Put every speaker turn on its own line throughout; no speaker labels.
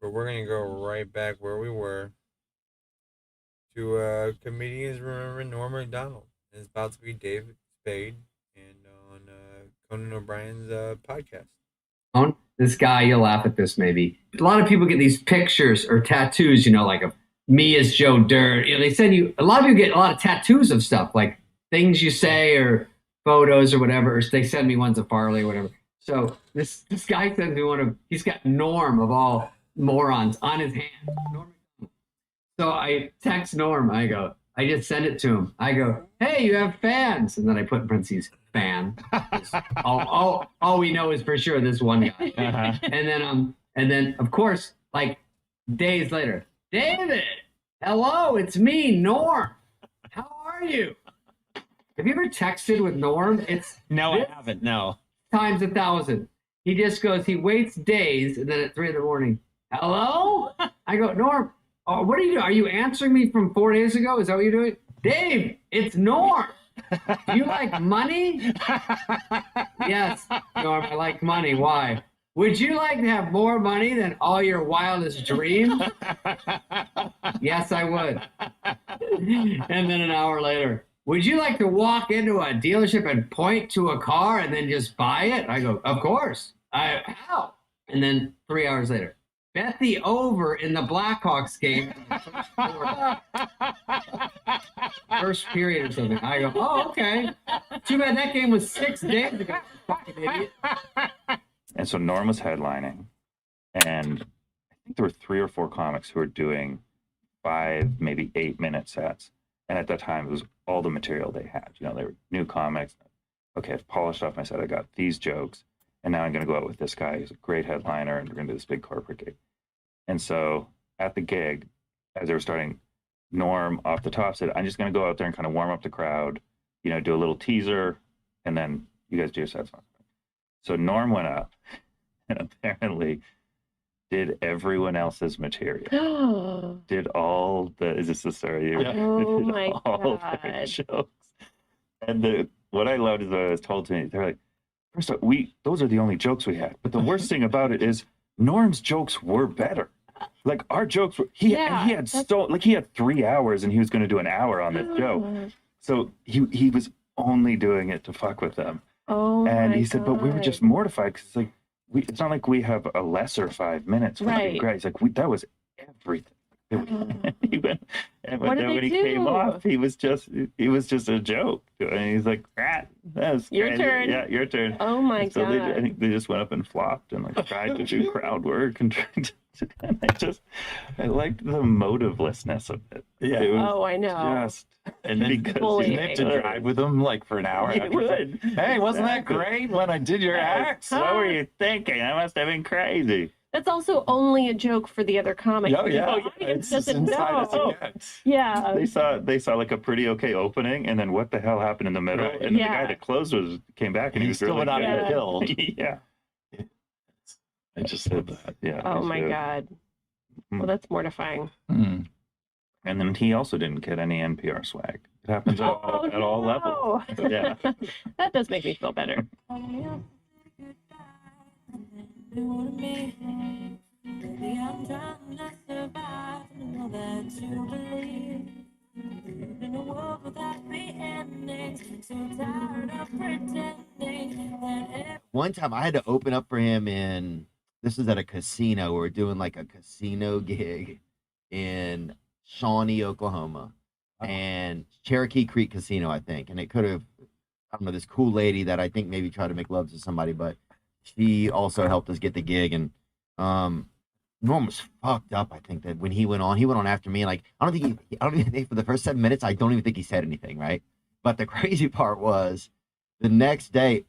but we're gonna go right back where we were to comedians remember Norm Macdonald. It's about to be David Spade and on Conan O'Brien's podcast.
This guy, you'll laugh at this maybe. A lot of people get these pictures or tattoos, like of me as Joe Dirt. They send you, a lot of you get a lot of tattoos of stuff, like things you say or photos or whatever. Or they send me ones of Farley or whatever. So this guy sends me he's got Norm of all morons on his hand. Norm. So I text Norm. I just send it to him. I go, hey, you have fans. And then I put in parentheses, fan. all we know is for sure this one guy. Uh-huh. And then of course, like days later, David, hello, it's me, Norm. How are you? Have you ever texted with Norm?
No, I haven't. No.
Times 1,000. He just goes, he waits days, and then at 3 a.m, hello? I go, Norm, what are you doing? Are you answering me from 4 days ago? Is that what you're doing? Dave, it's Norm. Do you like money? Yes, Norm, I like money. Why? Would you like to have more money than all your wildest dreams? Yes, I would. And then an hour later, would you like to walk into a dealership and point to a car and then just buy it? I go, of course. How? And then 3 hours later, bet the over in the Blackhawks game. First period or something. I go, oh, okay. Too bad that game was 6 days ago. Fucking idiot.
And so Norm was headlining, and I think there were 3 or 4 comics who were doing 5, maybe 8-minute sets. And at that time, it was all the material they had. They were new comics. Okay, I've polished off my set. I got these jokes. And now I'm going to go out with this guy. He's a great headliner, and we're going to do this big corporate gig. And so at the gig, as they were starting, Norm off the top said, I'm just going to go out there and kind of warm up the crowd, do a little teaser, and then you guys do your sets. So Norm went up and apparently did everyone else's material. Did all the, is this the story?
Oh my
all
God.
their jokes. And what I loved is what I was told to me. They're like, first of all, those are the only jokes we had. But the worst thing about it is Norm's jokes were better. Like our jokes were, he had 3 hours and he was going to do an hour on this joke. So he was only doing it to fuck with them.
Oh,
and he said, but we were just mortified because it's like, it's not like we have a lesser 5 minutes.
Right.
Great. It's like, that was everything. He went, and
What did
then when
they
he came
do?
off, he was just a joke. And he's like, that was
Your
crazy.
turn.
Yeah, your turn.
Oh my
And so
God.
I think they just went up and flopped and like tried to do crowd work and tried to, and I liked the motivelessness of it.
Yeah.
It was
I know.
just
And then
because
bullying.
didn't they have to drive with him like for an hour?
You
afterwards?
would.
Hey, wasn't
Exactly.
that great when I did your act?
What were you thinking? That must have been crazy.
That's also only a joke for the other comics.
Oh, yeah.
The audience
It's
doesn't
inside us
know.
again.
Yeah.
They saw like a pretty okay opening, and then what the hell happened in the middle?
Right.
And the
Yeah.
guy that closed came back, and
He
he was
still
really
went out
Yeah.
and killed.
yeah.
I just said that.
Yeah.
Oh
he
my
should.
God. Well, that's mortifying.
Hmm.
And then he also didn't get any NPR swag. It happens at all levels.
no.
Yeah.
That does make me feel better.
One time I had to open up for him this was at a casino. We were doing like a casino gig in Shawnee, Oklahoma, and Cherokee Creek Casino, I think. And it could have, I don't know, this cool lady that I think maybe tried to make love to somebody, but she also helped us get the gig. And Norm was fucked up. I think that when he went on after me. And like, I don't even think for the first 7 minutes, I don't even think he said anything, right? But the crazy part was the next day,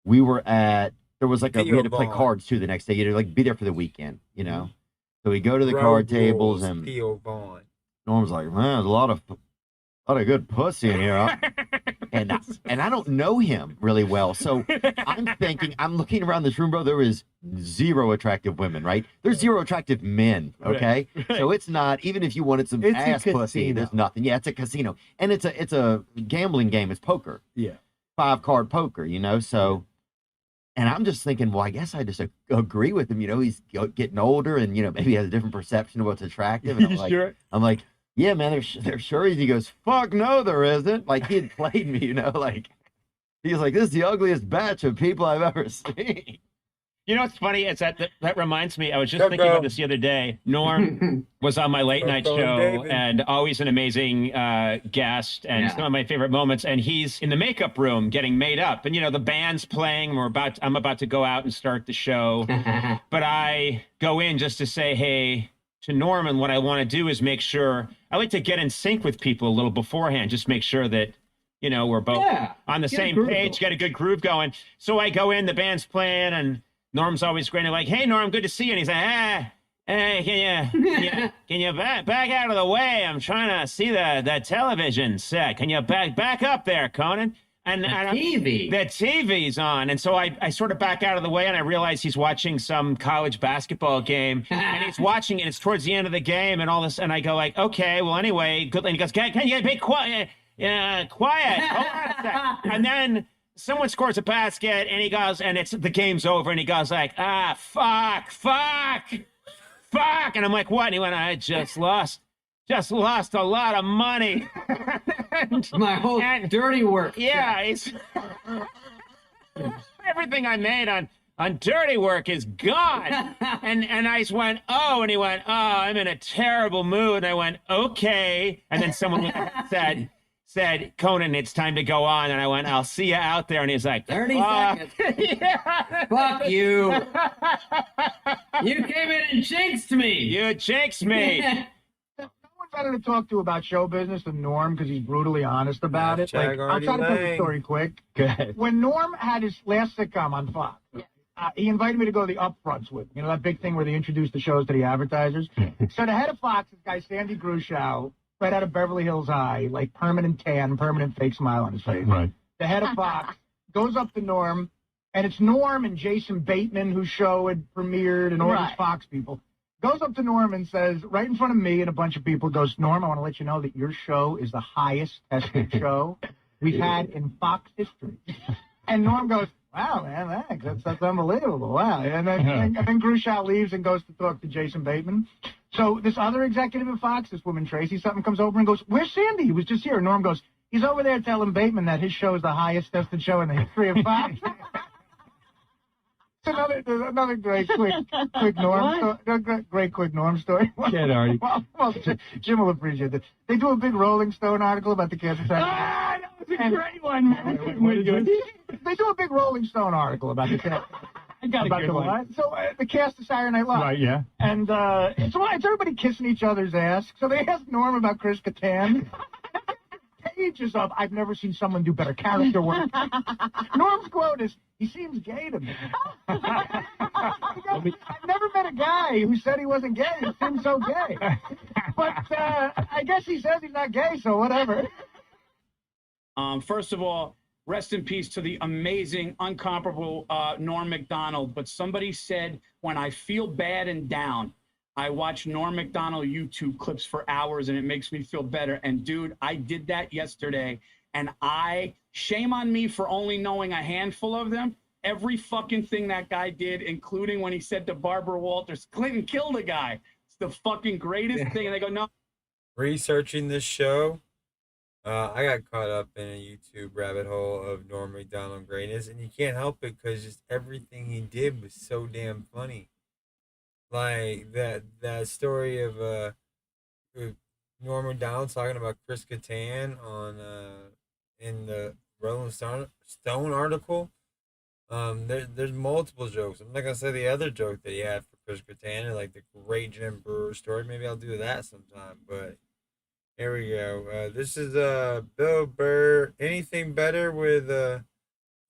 we had to play cards too the next day. You had to like be there for the weekend, So we go to the card tables and
Theo Vaughn.
Norm's like, man, there's a lot of good pussy in here. Huh? and I don't know him really well. So I'm looking around this room, bro. There is 0 attractive women, right? There's 0 attractive men, okay? Right. So it's not, even if you wanted some ass pussy, there's nothing. Yeah, it's a casino. And it's a gambling game. It's poker.
Yeah.
5-card poker, So And I'm just thinking, well, I guess I just agree with him. You know, he's getting older, and maybe he has a different perception of what's attractive. And I'm like, yeah, man, there sure is. He goes, fuck no, there isn't. Like, he had played me, like he's like, this is the ugliest batch of people I've ever seen.
You know what's funny? It's that reminds me. I was just thinking about this the other day. Norm was on my late night show, and always an amazing guest, and some of my favorite moments. And he's in the makeup room getting made up, and the band's playing. I'm about to go out and start the show, but I go in just to say hey to Norm, and what I want to do is make sure I like to get in sync with people a little beforehand, just make sure that. We're both on the same page, get a good groove going. So I go in, the band's playing, and Norm's always grinning like, hey, Norm, good to see you. And he's like, hey, can you back out of the way? I'm trying to see the television set. Can you back up there, Conan? And the TV's on. And so I sort of back out of the way, and I realize he's watching some college basketball game. And he's watching it. It's towards the end of the game and all this. And I go like, okay, well, anyway, good. And he goes, can you be quiet? Quiet. Hold on a sec. And then someone scores a basket, and he goes, and the game's over, and he goes like, fuck. And I'm like, what? And he went, I just lost a lot of money.
My whole dirty work.
Yeah, everything I made on dirty work is gone. And I just went, oh, and he went, oh, I'm in a terrible mood. And I went, okay. And then someone said, Conan, it's time to go on. And I went, I'll see you out there. And he's like,
30 seconds. Fuck you. You came in and jinxed me.
You jinxed me.
No one's better to talk to about show business than Norm because he's brutally honest about it. Like, I'll try to tell the story quick. When Norm had his last sitcom on Fox, he invited me to go to the upfronts with him. That big thing where they introduce the shows to the advertisers. So the head of Fox, this guy, Sandy Grushow, right out of Beverly Hills High, like permanent tan, permanent fake smile on his face.
Right.
The head of Fox goes up to Norm, and it's Norm and Jason Bateman, whose show had premiered, and all these Fox people. Goes up to Norm and says, right in front of me and a bunch of people, goes, Norm, I want to let you know that your show is the highest tested show we've had in Fox history. And Norm goes, wow, man, thanks. That's unbelievable. Wow. And then Grushow leaves and goes to talk to Jason Bateman. So this other executive at Fox, this woman, Tracy, something comes over and goes, where's Sandy? He was just here. Norm goes, he's over there telling Bateman that his show is the highest tested show in the history of Fox. Another great quick Norm story.
Get Artie.
Well, Jim will appreciate this. They do a big Rolling Stone article about the Kansas City.
That was a great one, man.
They do a big Rolling Stone article about the Kansas.
I got a good one.
So the cast of Saturday Night Live.
Right, yeah.
And it's everybody kissing each other's ass. So they asked Norm about Chris Kattan. Pages of, I've never seen someone do better character work. Norm's quote is, he seems gay to me. I've never met a guy who said he wasn't gay. He seemed so gay. But I guess he says he's not gay, so whatever.
First of all, rest in peace to the amazing, incomparable Norm Mcdonald. But somebody said, when I feel bad and down, I watch Norm Mcdonald YouTube clips for hours, and it makes me feel better. And, dude, I did that yesterday, and shame on me for only knowing a handful of them. Every fucking thing that guy did, including when he said to Barbara Walters, Clinton killed a guy. It's the fucking greatest thing. And they go, no.
Researching this show, I got caught up in a YouTube rabbit hole of Norm Macdonald greatness, and you can't help it because just everything he did was so damn funny. Like that story of Norm Macdonald talking about Chris Kattan on in the Rolling Stone article. There's multiple jokes. I'm not gonna say the other joke that he had for Chris Kattan, like the great Jim Burr story. Maybe I'll do that sometime. But here we go. This is Bill Burr. Anything better with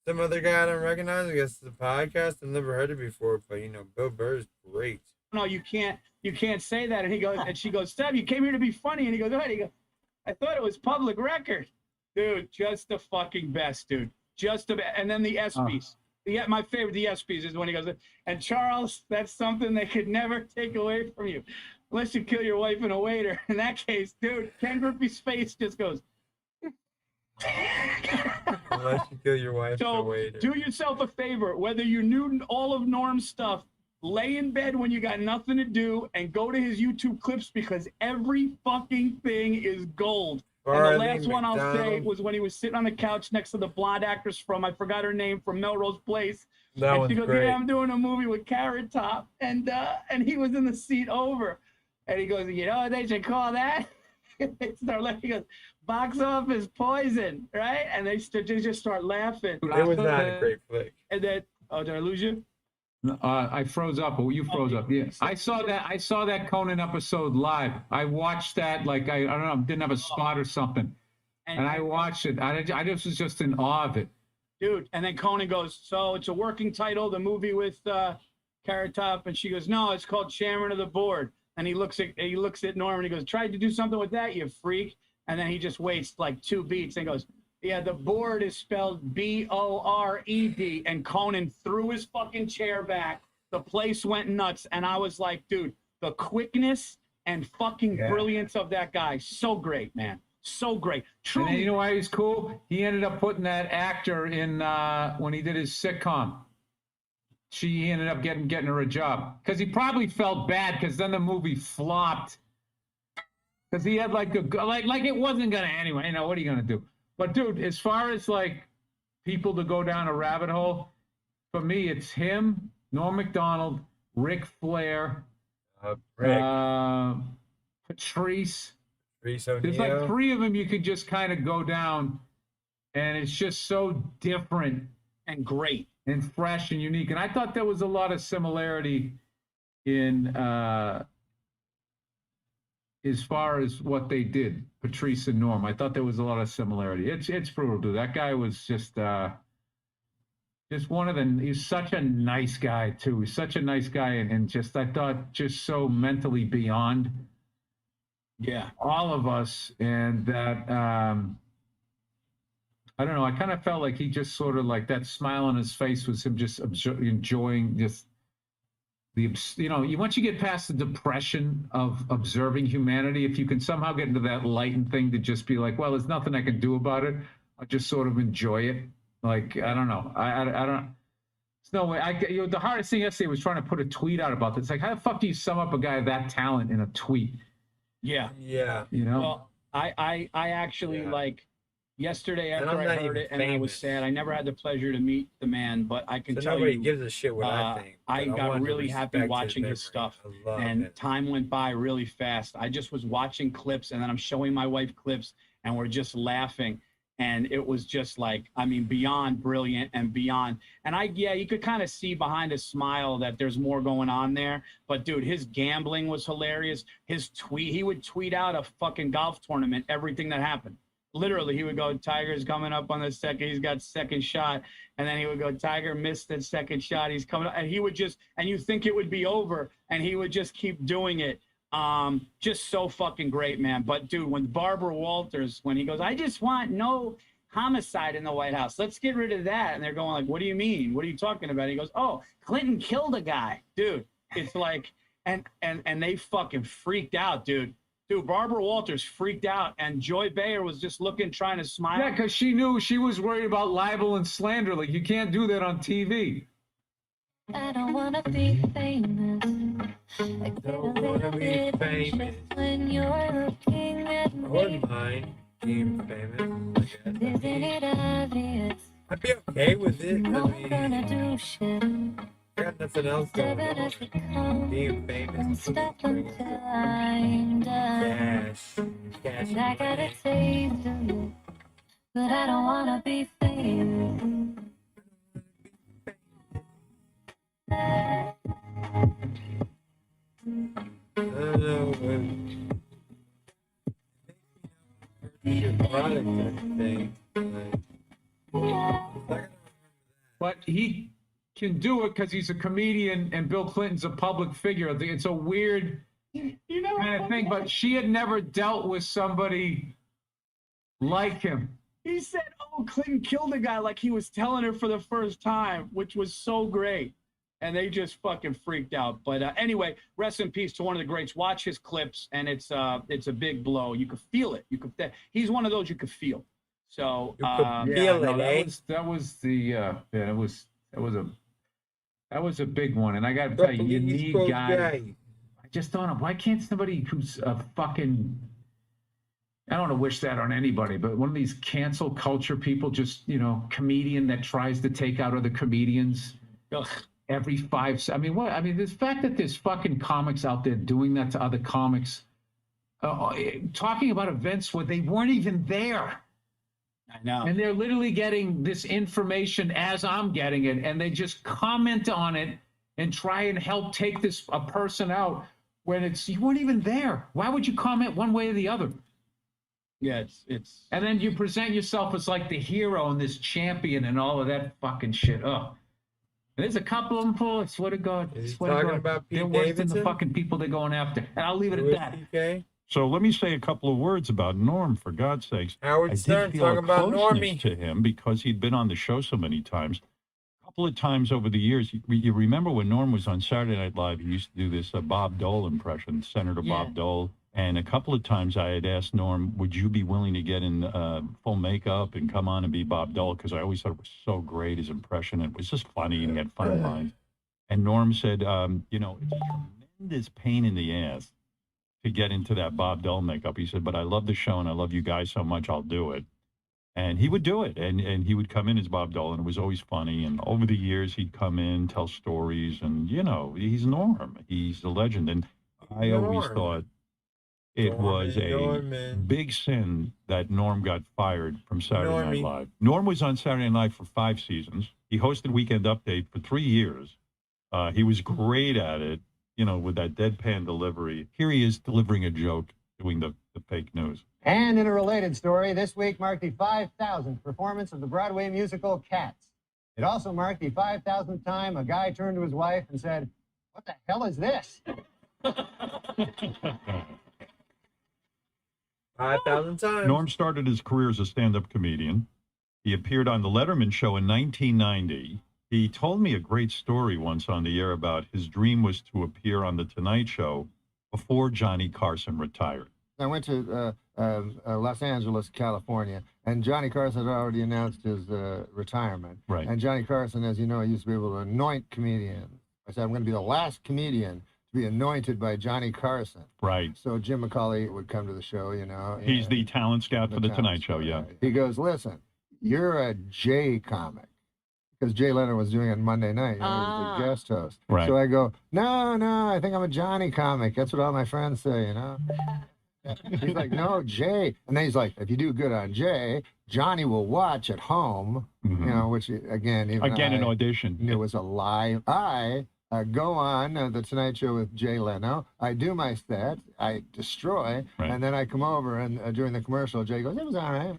some other guy I don't recognize? I guess it's a podcast. I've never heard it before, but Bill Burr is great.
No, you can't say that. And he goes, and she goes, Steph, you came here to be funny. And he goes, what? He goes, I thought it was public record. Dude, just the fucking best, dude. Just the best. And then the ESPYs. My favorite, the ESPYs, is when he goes, and Charles, that's something they could never take away from you. Unless you kill your wife and a waiter. In that case, dude, Ken Griffey's face just goes.
Unless you kill your wife.
So
wait.
do yourself a favor. Whether you knew all of Norm's stuff, lay in bed when you got nothing to do and go to his YouTube clips because every fucking thing is gold. And the last one I'll say was when he was sitting on the couch next to the blonde actress from, I forgot her name, from Melrose Place. And she goes,
great.
yeah, I'm doing a movie with Carrot Top. And he was in the seat over. And he goes, you know what they should call that? They start laughing. He goes, box office poison, right? And they just start laughing.
It was not a great flick.
And then, oh, did I lose you?
I froze up, or you froze up. Yeah, I saw that Conan episode live. I watched that like I don't know, didn't have a spot or something, and I watched it. I just was just in awe of it,
dude. And then Conan goes, so it's a working title, the movie with Carrot Top, and she goes, no, it's called Chairman of the Board. And he looks at Norm and he goes, tried to do something with that, you freak. And then he just waits like 2 beats and goes, yeah, the board is spelled B-O-R-E-D. And Conan threw his fucking chair back. The place went nuts. And I was like, dude, the quickness and fucking brilliance of that guy. So great, man. So great. Truly.
And you know why he's cool? He ended up putting that actor in when he did his sitcom. He ended up getting her a job. Because he probably felt bad because then the movie flopped. Because he had like it wasn't going to anyway. You know, what are you going to do? But dude, as far as like people to go down a rabbit hole, for me, it's him, Norm Macdonald, Ric Flair, Patrice. There's like 3 of them you could just kind of go down, and it's just so different
and great
and fresh and unique. And I thought there was a lot of similarity in as far as what they did, Patrice and Norm. I thought there was a lot of similarity. It's brutal, dude. That guy was just one of the. He's such a nice guy too. He's such a nice guy, and just I thought just so mentally beyond.
Yeah,
all of us, and that I don't know. I kind of felt like he just sort of like that smile on his face was him just enjoying just. Once you get past the depression of observing humanity, if you can somehow get into that lightened thing to just be like, well, there's nothing I can do about it. I'll just sort of enjoy it. Like, I don't know. I don't. There's no way. The hardest thing yesterday was trying to put a tweet out about this. It's like, how the fuck do you sum up a guy of that talent in a tweet?
Yeah.
Yeah.
You know?
Well, I actually like yesterday after I heard it and I was sad. I never had the pleasure to meet the man, but I can tell
nobody
you,
gives a shit what I think.
I got really happy watching his stuff, and time went by really fast. I just was watching clips, and then I'm showing my wife clips, and we're just laughing, and it was just like, I mean, beyond brilliant and beyond. And you could kind of see behind his smile that there's more going on there. But dude, his gambling was hilarious. His tweet, he would tweet out a fucking golf tournament, everything that happened. Literally, he would go, Tiger's coming up on the second. He's got second shot. And then he would go, Tiger missed that second shot. He's coming up. And he would just, and you think it would be over. And he would just keep doing it. Just so fucking great, man. But, dude, when Barbara Walters, when he goes, I just want no homicide in the White House. Let's get rid of that. And they're going like, what do you mean? What are you talking about? He goes, oh, Clinton killed a guy. Dude, it's like, and they fucking freaked out, dude. Dude, Barbara Walters freaked out, and Joy Behar was just looking, trying to smile.
Yeah, because she knew she was worried about libel and slander. Like, you can't do that on TV.
I don't want to be famous. I
don't want to be famous.
When you're looking at me.
I wouldn't mind being famous.
Isn't it obvious?
I'd be okay with it.
Not gonna do shit.
I got nothing else going on. Being famous.
Stop until I'm done.
Cash.
And I got a taste of it, but I don't wanna be famous.
I don't know. Your product or anything.
But he can do it because he's a comedian and Bill Clinton's a public figure. It's a weird kind of thing, but she had never dealt with somebody like him.
He said, oh, Clinton killed a guy, like he was telling her for the first time, which was so great. And they just fucking freaked out. But anyway, rest in peace to one of the greats. Watch his clips, and it's a big blow. You could feel it. He's one of those you could feel. So
You could feel
no,
it, eh?
that was a big one. And I got to
The
tell you, you
East
need
Coast
guys.
guy.
I just don't know. Why can't somebody who's a fucking, I don't want to wish that on anybody, but one of these cancel culture people, just, comedian that tries to take out other comedians every 5 I mean, what? I mean, the fact that there's fucking comics out there doing that to other comics, talking about events where they weren't even there.
I know.
And they're literally getting this information as I'm getting it, and they just comment on it and try and help take a person out when you weren't even there. Why would you comment one way or the other?
Yeah, it's.
And then you present yourself as like the hero and this champion and all of that fucking shit. Oh, there's a couple of them, Paul. I swear to God.
Is he
Swear to
talking
God.
about Pete
They're worse than the
Davidson?
fucking people they're going after. And I'll leave it at
Louis
that.
CK?
So let me say a couple of words about Norm, for God's sakes.
Howard
I
Stern
did feel
talking
a
about
closeness
Normie.
to him because he'd been on the show so many times. A couple of times over the years, you remember when Norm was on Saturday Night Live, he used to do this Bob Dole impression, Senator Bob Dole. And a couple of times I had asked Norm, would you be willing to get in full makeup and come on and be Bob Dole? Because I always thought it was so great, his impression. It was just funny and he had fun lines. And Norm said, it's a tremendous pain in the ass to get into that Bob Dole makeup. He said, but I love the show and I love you guys so much, I'll do it. And he would do it. And he would come in as Bob Dole, and it was always funny. And over the years, he'd come in, tell stories. And, he's Norm. He's a legend. And I always thought it was a big sin that Norm got fired from Saturday Night Live. Norm was on Saturday Night Live for 5 seasons. He hosted Weekend Update for 3 years. He was great at it, with that deadpan delivery. Here he is delivering a joke, doing the fake news.
And in a related story, this week marked the 5,000th performance of the Broadway musical Cats. It also marked the 5,000th time a guy turned to his wife and said, "What the hell is this?"
5,000 times.
Norm started his career as a stand-up comedian. He appeared on The Letterman Show in 1990. He told me a great story once on the air about his dream was to appear on The Tonight Show before Johnny Carson retired.
I went to Los Angeles, California, and Johnny Carson had already announced his retirement.
Right.
And Johnny Carson, as you know, used to be able to anoint comedians. I said, I'm going to be the last comedian to be anointed by Johnny Carson.
Right.
So Jim McCauley would come to the show,
He's the talent scout for The Tonight Show, yeah.
He goes, listen, you're a Jay comic. Because Jay Leno was doing it Monday night, he was the guest host.
Right.
So I go, no, I think I'm a Johnny comic. That's what all my friends say, He's like, no, Jay. And then he's like, if you do good on Jay, Johnny will watch at home, which, again,
an audition.
It was a lie. I go on The Tonight Show with Jay Leno. I do my set. I destroy.
Right.
And then I come over, and during the commercial, Jay goes, it was all right.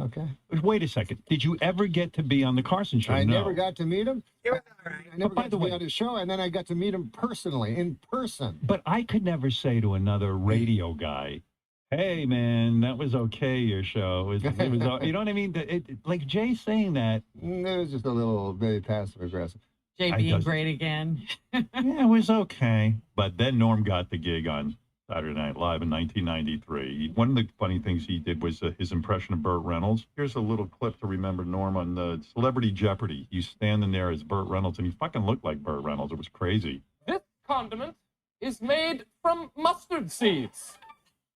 Okay.
Wait a second. Did you ever get to be on the Carson Show?
I
No.
never got to meet him.
It was all right.
I never got to be on his show, and then I got to meet him personally, in person.
But I could never say to another radio guy, hey, man, that was okay, your show. It was you know what I mean? Like Jay saying that.
It was just a little very passive-aggressive.
Jay being great again.
Yeah, it was okay. But then Norm got the gig on Saturday Night Live in 1993. One of the funny things he did was his impression of Burt Reynolds. Here's a little clip to remember Norm on the Celebrity Jeopardy. He's standing there as Burt Reynolds, and he fucking looked like Burt Reynolds. It was crazy.
This condiment is made from mustard seeds.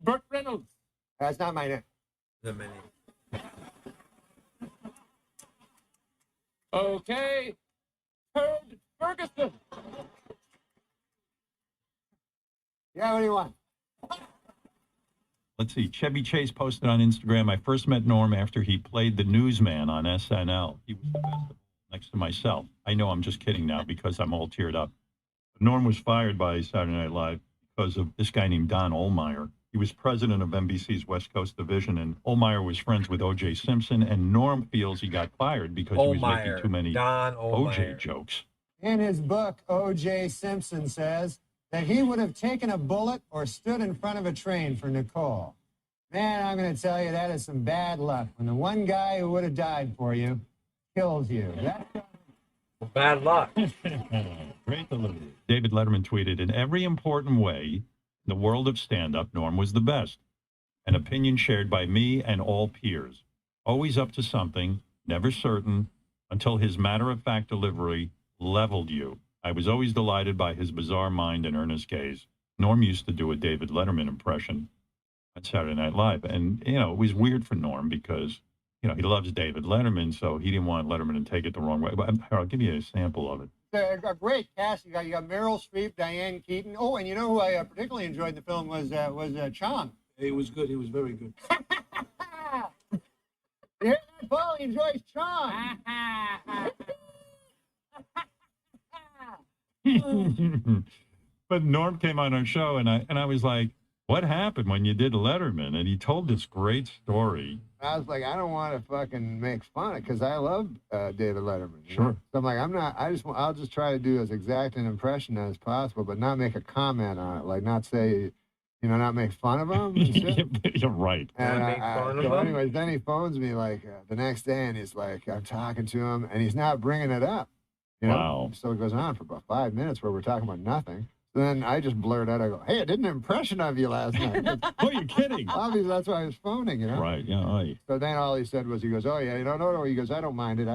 Burt Reynolds.
That's not my name.
The mini.
Okay. Heard Ferguson.
Yeah, what do you want?
Let's see. Chevy Chase posted on Instagram, I first met Norm after he played the newsman on SNL. He was the best of all, next to myself. I know I'm just kidding now because I'm all teared up. But Norm was fired by Saturday Night Live because of this guy named Don Ohlmeyer. He was president of NBC's West Coast division, and Ohlmeyer was friends with O.J. Simpson, and Norm feels he got fired because he was making too many O.J. jokes.
In his book, O.J. Simpson says that he would have taken a bullet or stood in front of a train for Nicole. Man, I'm going to tell you, that is some bad luck. When the one guy who would have died for you kills you. That's
bad luck.
Great delivery. David Letterman tweeted, in every important way, in the world of stand-up, Norm was the best. An opinion shared by me and all peers. Always up to something, never certain, until his matter-of-fact delivery leveled you. I was always delighted by his bizarre mind and earnest gaze. Norm used to do a David Letterman impression on Saturday Night Live. And, you know, it was weird for Norm because, you know, he loves David Letterman, so he didn't want Letterman to take it the wrong way. But I'll give you a sample of it.
A great cast. You got Meryl Streep, Diane Keaton. Oh, and you know who I particularly enjoyed in the film was Chong.
He was good. He was very good.
You hear that, Paul? He enjoys Chong.
But Norm came on our show, and I was like, what happened when you did Letterman? And he told this great story.
I was like, I don't want to fucking make fun of it because I love David Letterman.
Sure.
So I'm like, I'll just try to do as exact an impression as possible, but not make a comment on it. Like, not say, you know, not make fun of him.
You're right.
And anyways, then he phones me like the next day, and he's like, I'm talking to him, and he's not bringing it up. You know?
Wow.
So it goes on for about 5 minutes where we're talking about nothing. Then I just blurred out, I go, hey, I did an impression of you last night.
Oh, you're kidding.
Obviously, that's why I was phoning, you know?
Right, yeah. Right.
So then all he said was, he goes, oh, yeah, no. He goes, I don't mind it.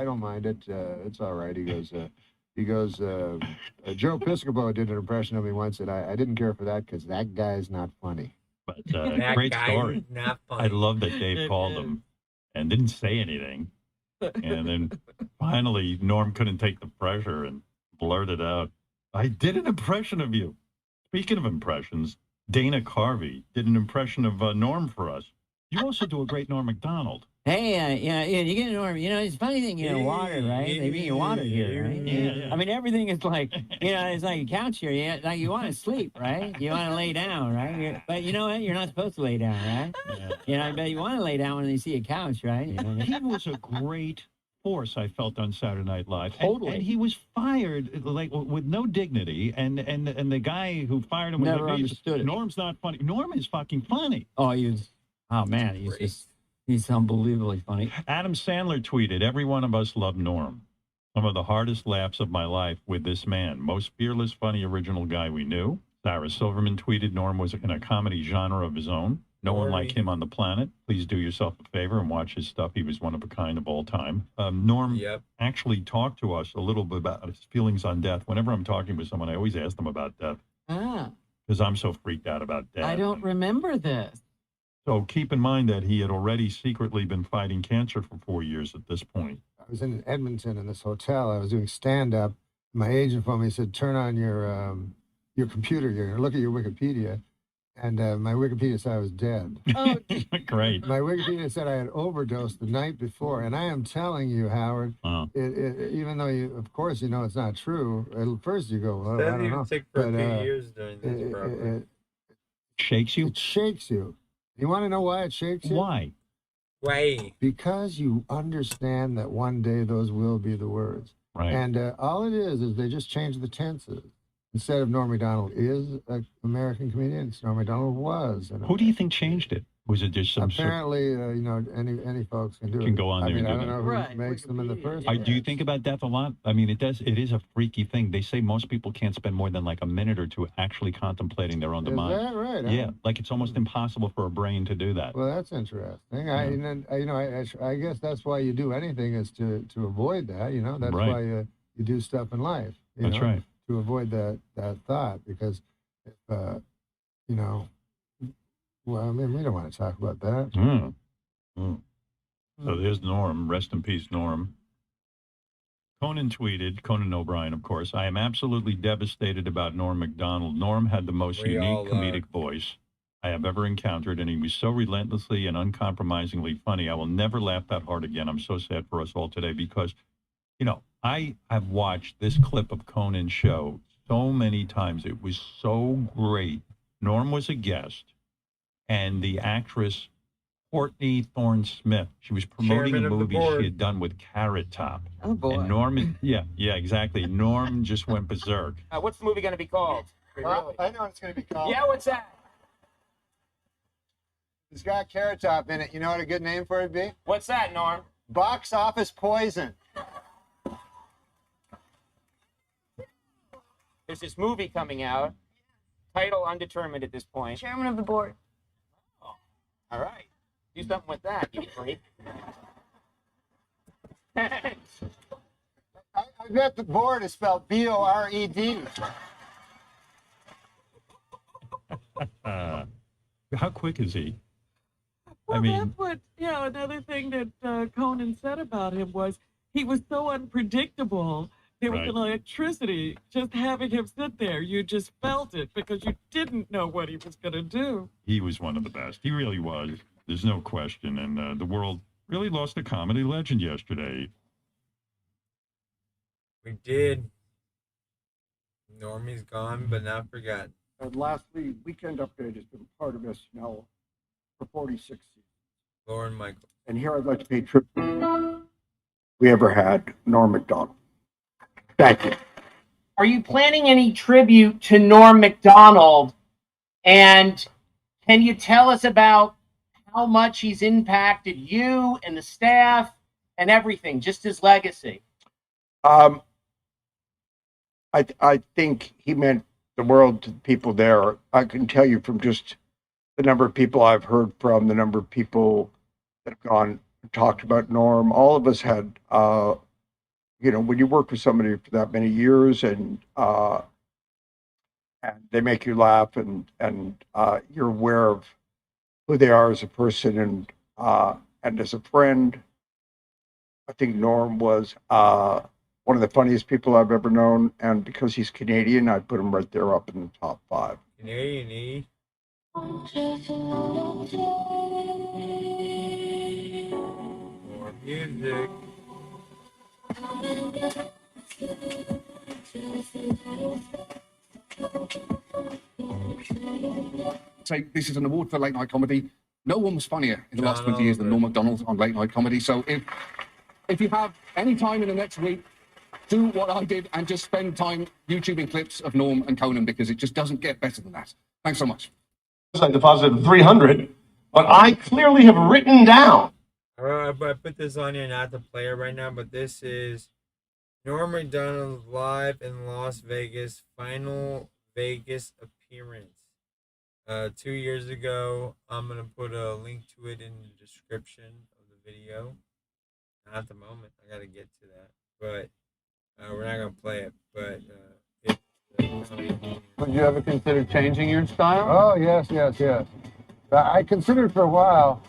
It's all right. He goes, Joe Piscopo did an impression of me once, and I didn't care for that because that guy's not funny.
But great story.
Not funny.
I love that Dave called him and didn't say anything. And then finally, Norm couldn't take the pressure and blurted out, I did an impression of you. Speaking of impressions, Dana Carvey did an impression of Norm for us. You also do a great Norm Macdonald.
Hey, you get Norm. You know, it's a funny thing, water, right? They bring you water here, right?
Yeah.
I mean, everything is like, it's like a couch here. Like you want to sleep, right? You want to lay down, right? But you know what? You're not supposed to lay down, right?
Yeah.
But you want to lay down when you see a couch, right?
He was a great force, I felt, on Saturday Night Live.
Totally.
And he was fired like with no dignity. And the guy who fired him was
Never
like,
understood it.
Norm's not funny. Norm is fucking funny.
Oh, man, he's unbelievably funny.
Adam Sandler tweeted, every one of us loved Norm. Some of the hardest laughs of my life with this man. Most fearless, funny, original guy we knew. Sarah Silverman tweeted Norm was in a comedy genre of his own. No one like him on the planet. Please do yourself a favor and watch his stuff. He was one of a kind of all time. Norm actually talked to us a little bit about his feelings on death. Whenever I'm talking with someone, I always ask them about death. Because I'm so freaked out about death.
I don't remember this.
So keep in mind that he had already secretly been fighting cancer for 4 years at this point.
I was in Edmonton in this hotel. I was doing stand-up. My agent phoned me. He said, turn on your computer. Look at your Wikipedia. And my Wikipedia said I was dead.
Oh,
great.
My Wikipedia said I had overdosed the night before. And I am telling you, Howard, even though of course, it's not true. At first you go, well, I don't know.
Sick for a few years during this program.
Shakes you?
It shakes you. You want to know why it shakes you?
Why?
Why?
Because you understand that one day those will be the words.
Right.
And all it is they just change the tenses. Instead of Norm Macdonald is an American comedian, it's Norm Macdonald was.
Who do you think changed it? Was it just some
apparently, any folks can do it.
Can go on there and do
I don't
that.
know who makes them in the first place.
Do you think about death a lot? I mean, it is a freaky thing. They say most people can't spend more than like a minute or two actually contemplating their own demise.
Is that right?
Yeah, like it's almost impossible for a brain to do that.
Well, that's interesting. I guess that's why you do anything is to avoid that. That's
Right.
why you do stuff in life.
That's right.
To avoid that thought, because if well, I mean, we don't want to talk about that.
So there's Norm. Rest in peace, Norm. Conan tweeted, Conan O'Brien, of course, I am absolutely devastated about Norm Macdonald. Norm had the most unique comedic voice I have ever encountered, and he was so relentlessly and uncompromisingly funny. I will never laugh that hard again. I'm so sad for us all today because, I have watched this clip of Conan's show so many times. It was so great. Norm was a guest, and the actress Courtney Thorne-Smith, she was promoting a movie she had done with Carrot Top.
Oh, boy.
And Norm, yeah, exactly. Norm just went berserk.
What's the movie going to be called?
Well, I know what it's going to be called.
Yeah, what's that?
It's got Carrot Top in it. You know what a good name for it would be?
What's that, Norm?
Box Office Poison.
There's this movie coming out. Title undetermined at this point.
Chairman of the board.
Oh, all right. Do something with that, you freak.
I bet the board is spelled B-O-R-E-D.
How quick is he?
Well,
I mean,
that's what, another thing that Conan said about him was he was so unpredictable. There was
Right.
an electricity just having him sit there. You just felt it because you didn't know what he was going to do.
he was one of the best. He really was. There's no question. And the world really lost a comedy legend yesterday.
We did. Normie's gone, but not forgotten.
And lastly, Weekend Update has been part of SNL for 46 seasons.
Lauren Michael.
And here I'd like to pay tribute we ever had, Norm Macdonald. Thank you.
Are you planning any tribute to Norm Macdonald? And can you tell us about how much he's impacted you and the staff and everything, just his legacy?
I think he meant the world to the people there. I can tell you from just the number of people I've heard from, the number of people that have gone and talked about Norm. All of us had, when you work with somebody for that many years and they make you laugh and you're aware of who they are as a person and as a friend. I think Norm was one of the funniest people I've ever known, and because he's Canadian, I'd put him right there up in the top 5.
Canadian E. More music.
Say this is an award for late night comedy. No one was funnier in the last 20 years than Norm Macdonald on late night comedy. So if you have any time in the next week, do what I did and just spend time YouTubing clips of Norm and Conan, because it just doesn't get better than that. Thanks so much.
I deposited 300, but I clearly have written down.
I put this on here not to play it right now, but this is Norm Macdonald's live in Las Vegas final Vegas appearance 2 years ago. I'm gonna put a link to it in the description of the video. Not at the moment. I gotta get to that, but we're not gonna play it. But
Would you ever consider changing your style?
Oh, yes. I considered for a while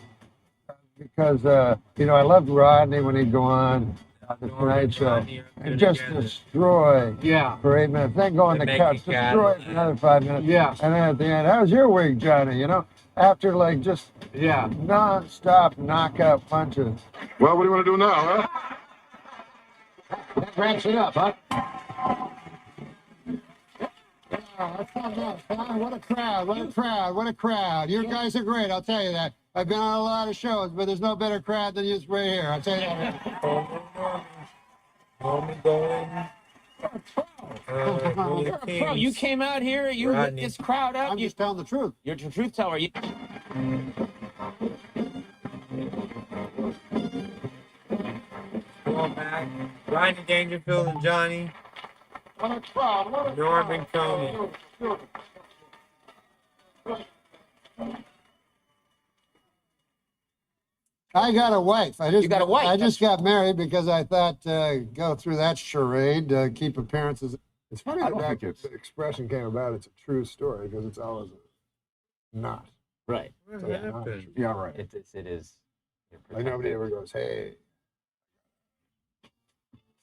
because, I loved Rodney when he'd go on the Tonight Show and just destroy for 8 minutes. Then go on the couch, destroy for another 5 minutes. Yeah. And then at the end, how's your week, Johnny? After just non-stop knockout punches.
Well, what do you want to do now, huh?
That wraps it up, huh? That's not bad. What a crowd. You guys are great, I'll tell you that. I've been on a lot of shows, but there's no better crowd than you right here. I'll tell you that.
You're a pro. You came out here, you lit this crowd up.
I'm just telling the truth.
You're the truth teller.
Going back, Rodney Dangerfield and Johnny.
What a crowd.
Norm and Coney.
I got a wife.
You got a wife?
I just got married because I thought go through that charade, keep appearances. It's funny that the expression came about. It's a true story because it's always not.
Right.
What happened?
Yeah, right.
It is.
Like nobody ever goes, hey.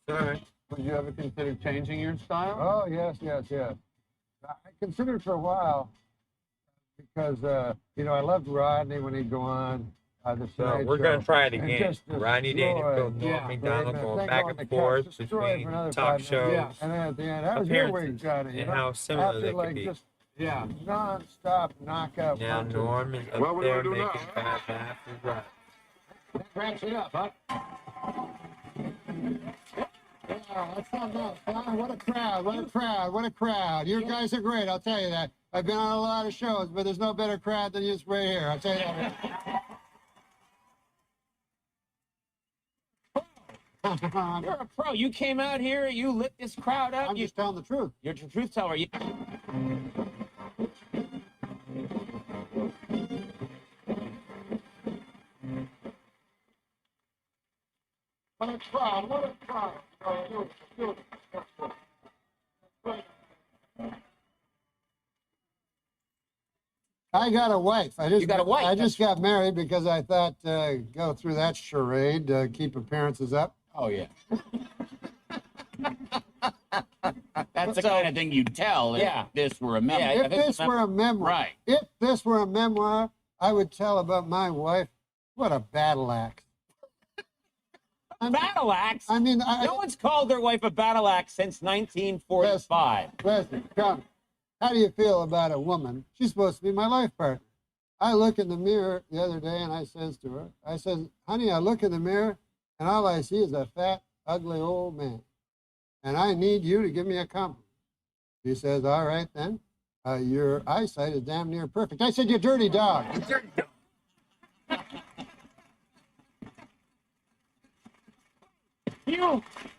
Sorry.
Would you ever consider changing your style?
Oh, yes. I considered for a while because, I loved Rodney when he'd go on.
So we're going to try it again. Rodney Dangerfield, Norm Macdonald going back and forth between talk shows
and then at the end, how's your week, Johnny?
and how similar they could be.
Non-stop knockout
Now
punches.
Norm is up
Well, what do
there
we do now,
making
huh?
5 after right.
That wraps it up, huh? That's not bad. What a crowd. You guys are great, I'll tell you that. I've been on a lot of shows, but there's no better crowd than you right here. I'll tell you that.
You're a pro. You came out here, you lit this crowd up.
I'm just telling the truth.
You're the truth teller.
What
What a crowd! What a crowd! Oh, beautiful.
I got a wife.
You got a wife?
I just got married because I thought go through that charade, keep appearances up.
Oh yeah. That's the kind of thing you'd tell if this were a memoir.
Yeah, if this were a memoir,
right?
If this were a memoir, I would tell about my wife. What a battle axe!
Battle axe?
I mean,
no one's called their wife a battle axe since 1945.
Listen, come. How do you feel about a woman? She's supposed to be my life partner. I look in the mirror the other day and I says to her, I says, honey, I look in the mirror and all I see is a fat, ugly old man. And I need you to give me a compliment. She says, all right then. Your eyesight is damn near perfect. I said, you dirty dog. You dirty dog.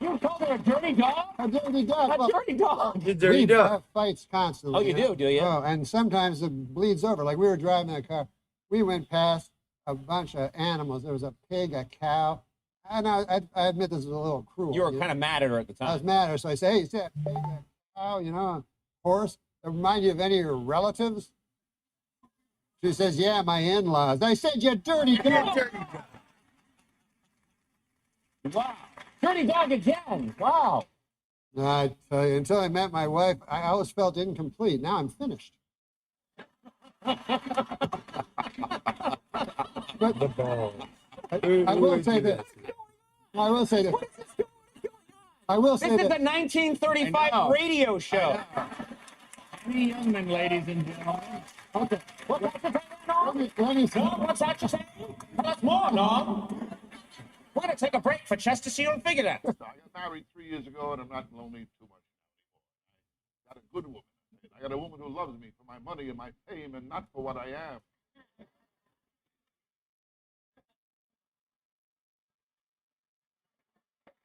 You called her a dirty dog?
A dirty dog.
A dirty dog.
You dirty
We
dog.
have fights constantly.
Oh, you do you?
Oh, and sometimes it bleeds over. Like we were driving in a car. We went past a bunch of animals. There was a pig, a cow. And I admit this is a little cruel.
You were kind of mad at her at the time.
I was mad at her. So I say, hey, see that pig, that cow, a horse? That remind you of any of your relatives? She says, yeah, my in-laws. I said, you dirty dog.
Wow. Dirty dog again. Wow.
No, I tell you, until I met my wife, I always felt incomplete. Now I'm finished. But
The ball.
I will say this. I will say this. I will say
This is
that.
a 1935 radio show.
Three young men, ladies and gentlemen.
Okay.
What's that
Let me see.
What's that you saying? Tell us more, Norm. We're going to take a break for Chesterfield Figure That.
I got married 3 years ago, and I'm not lonely too much anymore. I got a good woman. I got a woman who loves me for my money and my fame, and not for what I am.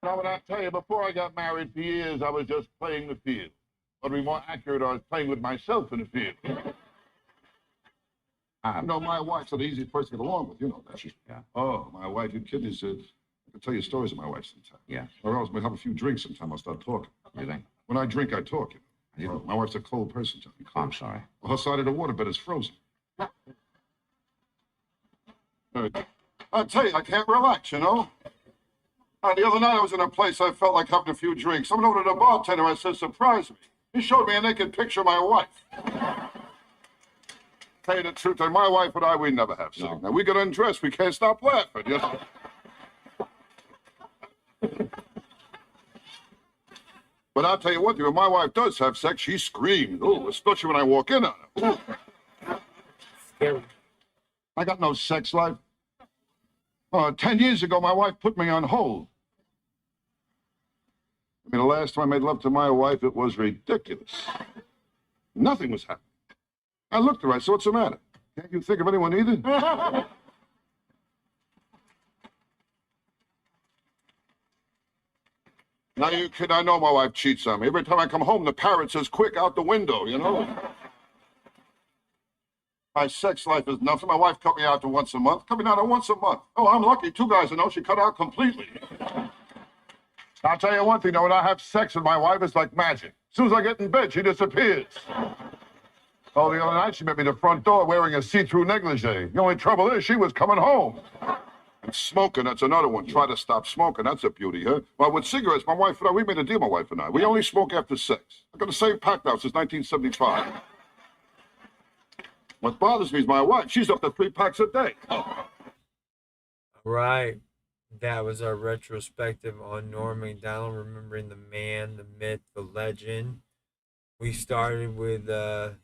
Now, when I tell you, before I got married for years, I was just playing the field. Or to be more accurate, I was playing with myself in the field. My wife's the easiest person to get along with. You know that. Oh, my wife, you kidding? I can tell you stories of my wife sometime.
Yeah.
Or else we'll have a few drinks sometime. I'll start talking.
You think?
When I drink, I talk. My wife's a cold person, Johnny.
I'm sorry.
Well, her side of the waterbed is frozen. I tell you, I can't relax, And the other night I was in a place I felt like having a few drinks. Someone ordered a bartender. I said, surprise me. He showed me a naked picture of my wife. Tell you the truth, and my wife and I, we never have sex. Now, we get undressed. We can't stop laughing. But I'll tell you what, when my wife does have sex, she screams. Oh, especially when I walk in on her.
Scary.
I got no sex life. 10 years ago, my wife put me on hold. The last time I made love to my wife, it was ridiculous. Nothing was happening. I looked at her. I said, what's the matter? Can't you think of anyone either? Now, you kid, I know my wife cheats on me. Every time I come home, the parrot says, quick, out the window, My sex life is nothing. My wife cut me out to once a month. Cut me down to once a month. Oh, I'm lucky. 2 guys I know she cut out completely. I'll tell you one thing, when I have sex with my wife, it's like magic. As soon as I get in bed, she disappears. Oh, the other night, she met me at the front door wearing a see-through negligee. The only trouble is she was coming home. And smoking, that's another one. Try to stop smoking. That's a beauty, huh? Well, with cigarettes, my wife and I, we made a deal, my wife and I. We only smoke after sex. I've got the same pack now since 1975. What bothers me is my wife. She's up to 3 packs a day.
Right. That was our retrospective on Norm Macdonald, remembering the man, the myth, the legend. We started with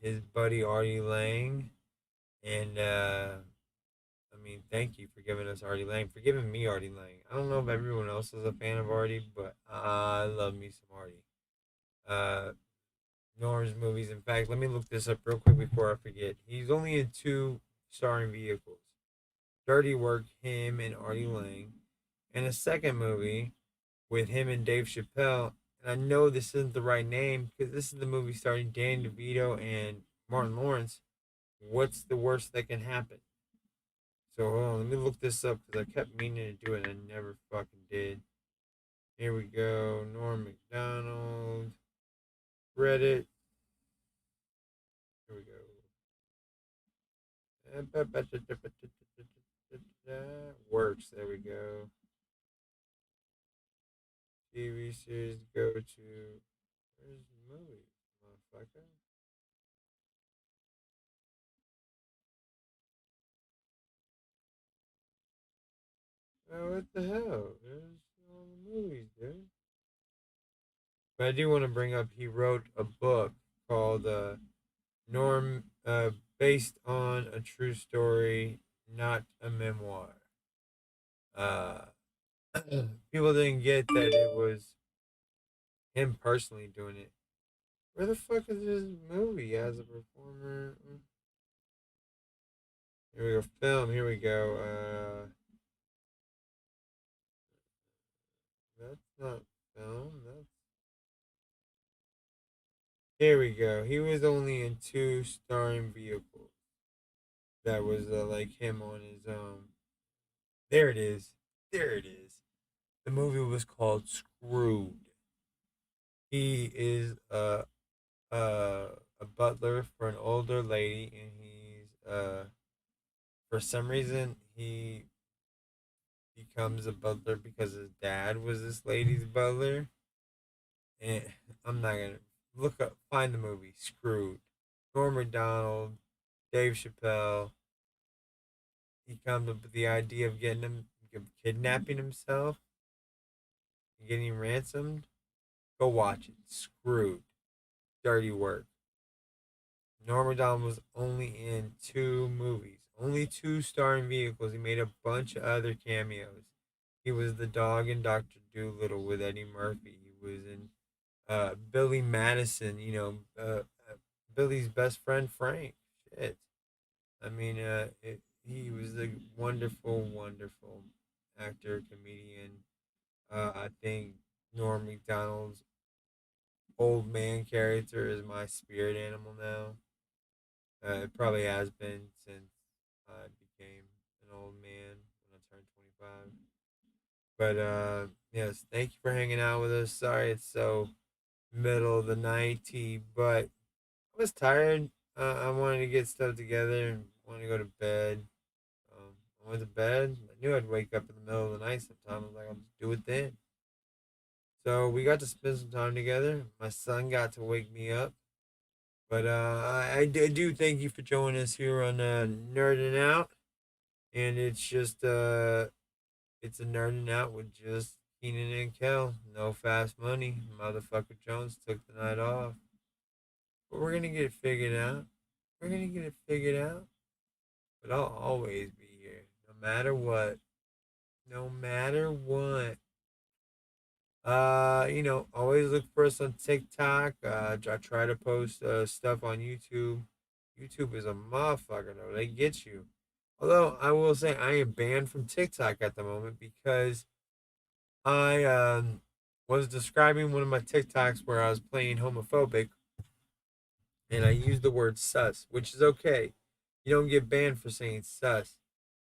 his buddy Artie Lang. And, thank you for giving us Artie Lang, for giving me Artie Lang. I don't know if everyone else is a fan of Artie, but I love me some Artie. Norm's movies. In fact, let me look this up real quick before I forget. He's only in 2 starring vehicles. Dirty Work, him and Artie Lang. And a second movie with him and Dave Chappelle. And I know this isn't the right name because this is the movie starring Danny DeVito and Martin Lawrence. What's the worst that can happen? So hold on, let me look this up because I kept meaning to do it and I never fucking did. Here we go. Norm Macdonald. Reddit. Here we go. Works. There we go. TV series. Go to. Where's the movie, motherfucker? Oh, what the hell? There's all the movies, dude. But I do want to bring up. He wrote a book called Norm, based on a true story, not a memoir. People didn't get that it was him personally doing it. Where the fuck is this movie as a performer? Here we go. Film. Here we go. That's not film. That's. Here we go. He was only in 2 starring vehicles. That was like him on his own. There it is. There it is. The movie was called Screwed. He is a butler for an older lady, and he's for some reason he becomes a butler because his dad was this lady's butler. And I'm not gonna find the movie Screwed. Norm Macdonald, Dave Chappelle. He comes up with the idea of kidnapping himself, and getting him ransomed. Go watch it. Screwed. Dirty work. Norm Macdonald was only in 2 movies. Only 2 starring vehicles. He made a bunch of other cameos. He was the dog in Dr. Dolittle with Eddie Murphy. He was in Billy Madison, Billy's best friend Frank. Shit. I mean, he was a wonderful, wonderful actor, comedian. I think Norm Macdonald's old man character is my spirit animal now. It probably has been since I became an old man when I turned 25. But yes, thank you for hanging out with us. Sorry it's so middle of the nighty, but I was tired. I wanted to get stuff together and wanted to go to bed. I went to bed. I knew I'd wake up in the middle of the night sometime. I was like, I'll just do it then. So we got to spend some time together. My son got to wake me up. But I do thank you for joining us here on NerdN Out. And it's just, it's a NerdN Out with just Keenan and Kell. No fast money. Motherfucker Jones took the night off. But we're going to get it figured out. We're going to get it figured out. But I'll always be here. No matter what. No matter what. Always look for us on TikTok. I try to post stuff on YouTube. YouTube is a motherfucker, though. They get you. Although, I will say I am banned from TikTok at the moment because I was describing one of my TikToks where I was playing homophobic and I used the word sus, which is okay. You don't get banned for saying sus.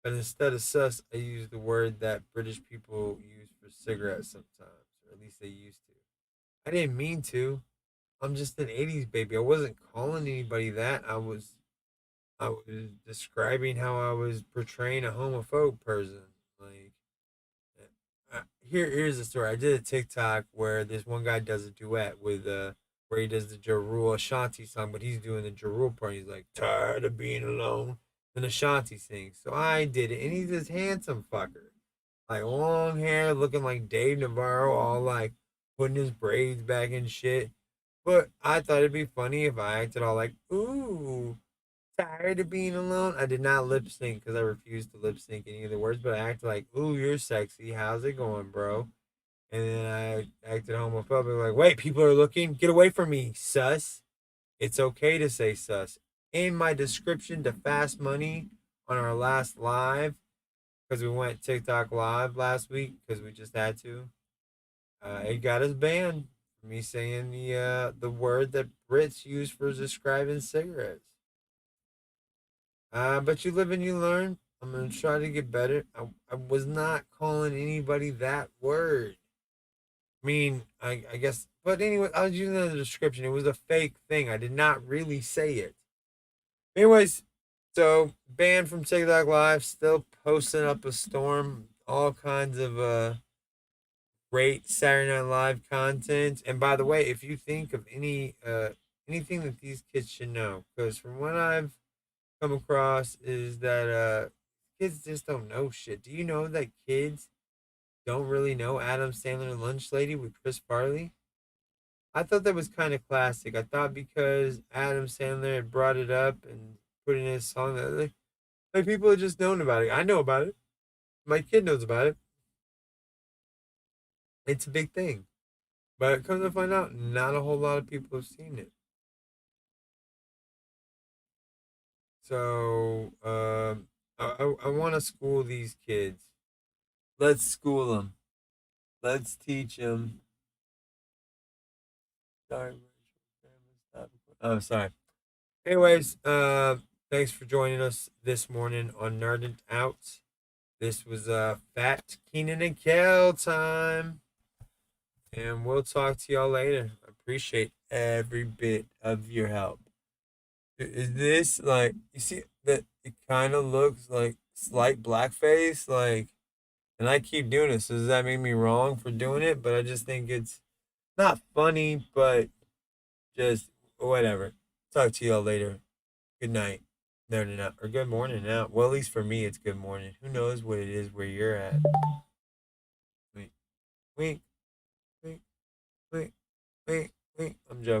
But instead of sus, I use the word that British people use for cigarettes sometimes, or at least they used to. I didn't mean to. I'm just an 80s baby. I wasn't calling anybody that. I was describing how I was portraying a homophobe person. Like, here's the story. I did a TikTok where this one guy does a duet with where he does the Ja Rule Ashanti song, but he's doing the Ja Rule part. He's like, tired of being alone. And Ashanti sings. So I did it, and he's this handsome fucker. Like, long hair, looking like Dave Navarro, all like putting his braids back and shit. But I thought it'd be funny if I acted all like, ooh, tired of being alone. I did not lip sync because I refused to lip sync any of the words, but I acted like, ooh, you're sexy. How's it going, bro? And then I acted homophobic, like, wait, people are looking. Get away from me, sus. It's okay to say sus. In my description to Fast Money on our last live, because we went TikTok live last week because we just had to, it got us banned for me saying the word that Brits use for describing cigarettes. But you live and you learn. I'm going to try to get better. I was not calling anybody that word. mean, I guess, but anyway, I was using the description. It was a fake thing. I did not really say it. Anyways, so banned from TikTok Live, still posting up a storm, all kinds of great Saturday Night Live content. And by the way, if you think of anything that these kids should know, because from what I've come across is that kids just don't know shit. Do you know that kids don't really know Adam Sandler Lunch Lady with Chris Farley? I thought that was kind of classic. I thought because Adam Sandler had brought it up and put it in his song that like people had just known about it. I know about it. My kid knows about it. It's a big thing. But come to find out, not a whole lot of people have seen it. So I want to school these kids. Let's school them. Let's teach them. Sorry. Oh, sorry. Anyways, thanks for joining us this morning on NerdN Out. This was Fat Keenan and Kell time. And we'll talk to y'all later. I appreciate every bit of your help. Is this like, you see that it kind of looks like slight blackface? Like, and I keep doing it. So does that make me wrong for doing it? But I just think it's not funny, but just whatever. Talk to y'all later. Good night. NerdN Out. Or good morning now. Well, at least for me, it's good morning. Who knows what it is where you're at? Wink. Wink. Wink. Wink. Wink. Wink. I'm joking.